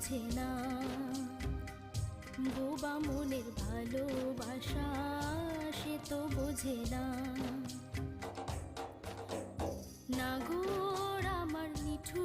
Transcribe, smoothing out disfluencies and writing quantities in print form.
বোঝে না, বোবা মনের ভালোবাসা সে তো বোঝে না। না গো